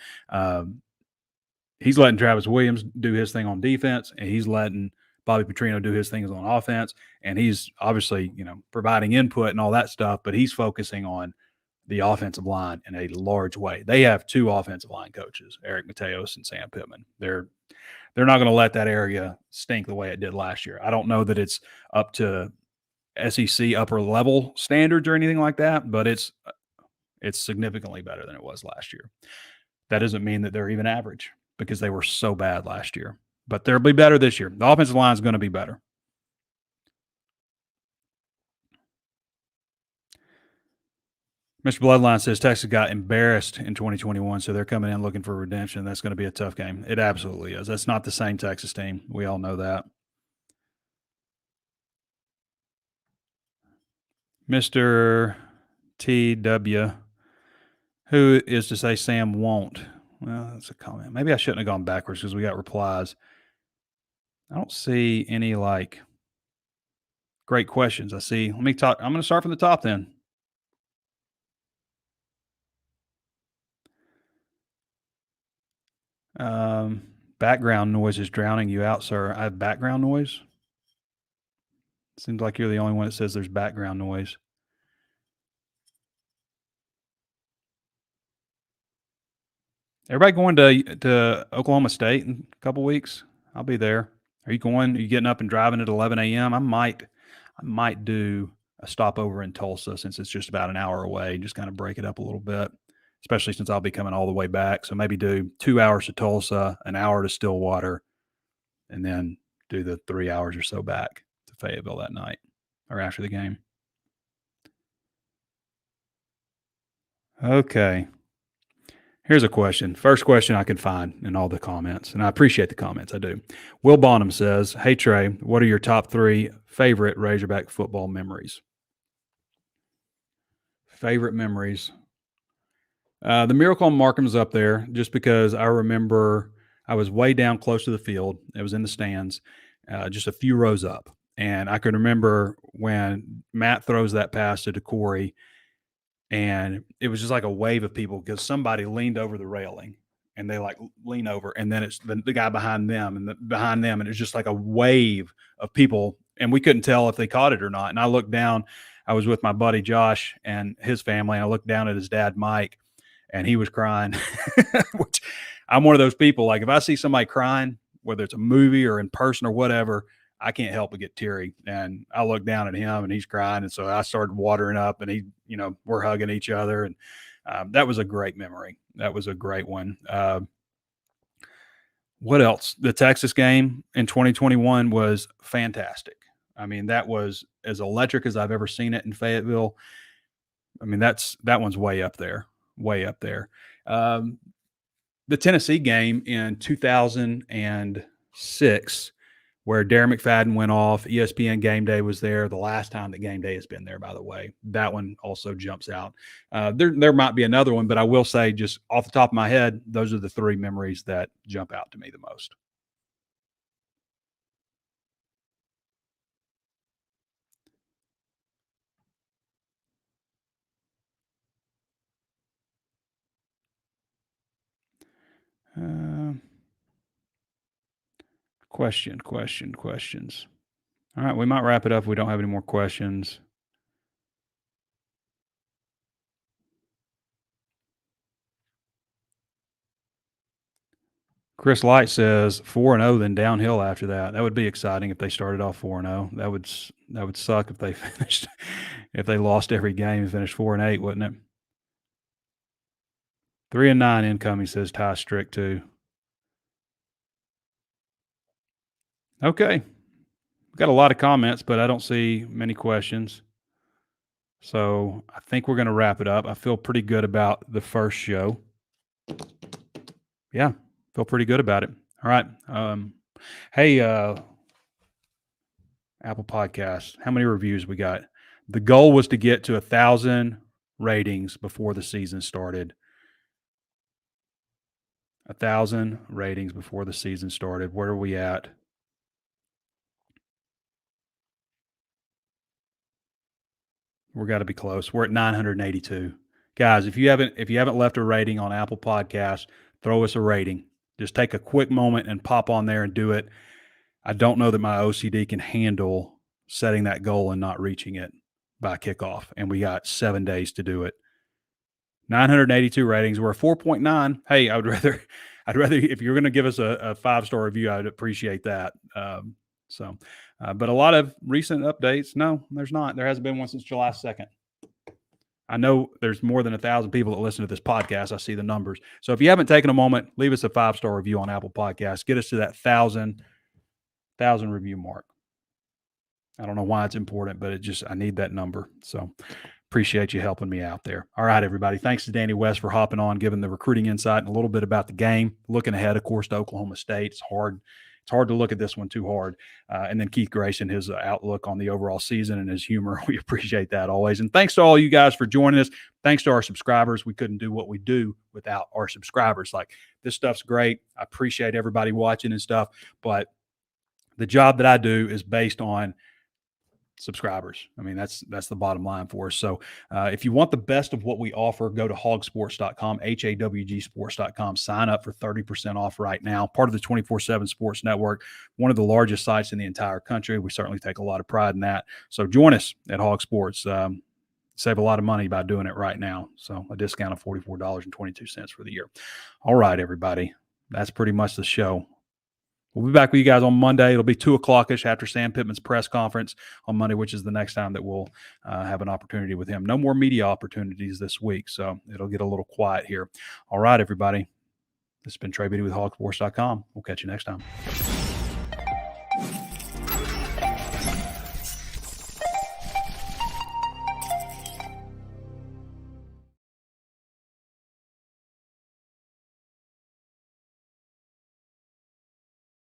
He's letting Travis Williams do his thing on defense, and he's letting Bobby Petrino do his things on offense, and he's obviously, providing input and all that stuff, but he's focusing on the offensive line in a large way. They have 2 offensive line coaches, Eric Mateos and Sam Pittman. They're not going to let that area stink the way it did last year. I don't know that it's up to SEC upper level standards or anything like that, but it's significantly better than it was last year. That doesn't mean that they're even average because they were so bad last year. But they'll be better this year. The offensive line is going to be better. Mr. Bloodline says Texas got embarrassed in 2021, so they're coming in looking for redemption. That's going to be a tough game. It absolutely is. That's not the same Texas team. We all know that. Mr. TW, who is to say Sam won't? Well, that's a comment. Maybe I shouldn't have gone backwards because we got replies. I don't see any great questions. I see. Let me talk. I'm going to start from the top then. Background noise is drowning you out, sir. I have background noise. Seems like you're the only one that says there's background noise. Everybody going to Oklahoma State in a couple weeks? I'll be there. Are you going? Are you getting up and driving at 11 a.m.? I might do a stopover in Tulsa since it's just about an hour away. Just kind of break it up a little bit, especially since I'll be coming all the way back. So maybe do 2 hours to Tulsa, an hour to Stillwater, and then do the 3 hours or so back to Fayetteville that night or after the game. Okay. Here's a question. First question I could find in all the comments, and I appreciate the comments. I do. Will Bonham says, "Hey Trey, what are your top 3 favorite Razorback football memories?" Favorite memories. The Miracle on Markham's up there just because I remember I was way down close to the field. It was in the stands, just a few rows up. And I can remember when Matt throws that pass to DeCorey, and it was just like a wave of people because somebody leaned over the railing and they like lean over, and then it's the guy behind them and behind them. And it's just like a wave of people. And we couldn't tell if they caught it or not. And I looked down, I was with my buddy Josh and his family, and I looked down at his dad, Mike, and he was crying, which I'm one of those people. Like if I see somebody crying, whether it's a movie or in person or whatever, I can't help but get teary. And I look down at him and he's crying. And so I started watering up, and we're hugging each other. And that was a great memory. That was a great one. What else? The Texas game in 2021 was fantastic. I mean, that was as electric as I've ever seen it in Fayetteville. I mean, that one's way up there. Way up there. The Tennessee game in 2006, where Darren McFadden went off, ESPN Game Day was there. The last time that Game Day has been there, by the way. That one also jumps out. There might be another one, but I will say, just off the top of my head, those are the 3 memories that jump out to me the most. Questions. All right, we might wrap it up if we don't have any more questions. Chris Light says 4-0, then downhill after that. That would be exciting if they started off 4-0. That would suck if they finished if they lost every game and finished 4-8, wouldn't it? 3-9 incoming, says Ty Strick too. Okay. We've got a lot of comments, but I don't see many questions. So I think we're going to wrap it up. I feel pretty good about the first show. Yeah, feel pretty good about it. All right. Hey, Apple Podcasts, how many reviews we got? The goal was to get to 1,000 ratings before the season started. 1,000 ratings before the season started. Where are we at? We're got to be close. We're at 982. Guys, if you haven't left a rating on Apple Podcasts, throw us a rating. Just take a quick moment and pop on there and do it. I don't know that my OCD can handle setting that goal and not reaching it by kickoff. And we got 7 days to do it. 982 ratings. We're a 4.9. Hey, I'd rather if you're going to give us a 5-star review, I'd appreciate that. But a lot of recent updates. No, there's not. There hasn't been one since July 2nd. I know there's more than 1,000 people that listen to this podcast. I see the numbers. So if you haven't taken a moment, leave us a 5-star review on Apple Podcasts. Get us to that 1,000 review mark. I don't know why it's important, but I need that number. So appreciate you helping me out there. All right, everybody. Thanks to Danny West for hopping on, giving the recruiting insight and a little bit about the game. Looking ahead, of course, to Oklahoma State. It's hard to look at this one too hard. And then Keith Grayson, his outlook on the overall season and his humor. We appreciate that always. And thanks to all you guys for joining us. Thanks to our subscribers. We couldn't do what we do without our subscribers. Like, this stuff's great. I appreciate everybody watching and stuff. But the job that I do is based on subscribers. I mean, that's the bottom line for us. So if you want the best of what we offer, go to HawgSports.com, HAWGsports.com. Sign up for 30% off right now. Part of the 24/7 Sports Network, one of the largest sites in the entire country. We certainly take a lot of pride in that. So join us at HawgSports. save a lot of money by doing it right now. So a discount of $44.22 for the year. All right, everybody. That's pretty much the show. We'll be back with you guys on Monday. It'll be 2:00-ish after Sam Pittman's press conference on Monday, which is the next time that we'll have an opportunity with him. No more media opportunities this week, so it'll get a little quiet here. All right, everybody. This has been Trey Biddy with HawgSports.com. We'll catch you next time.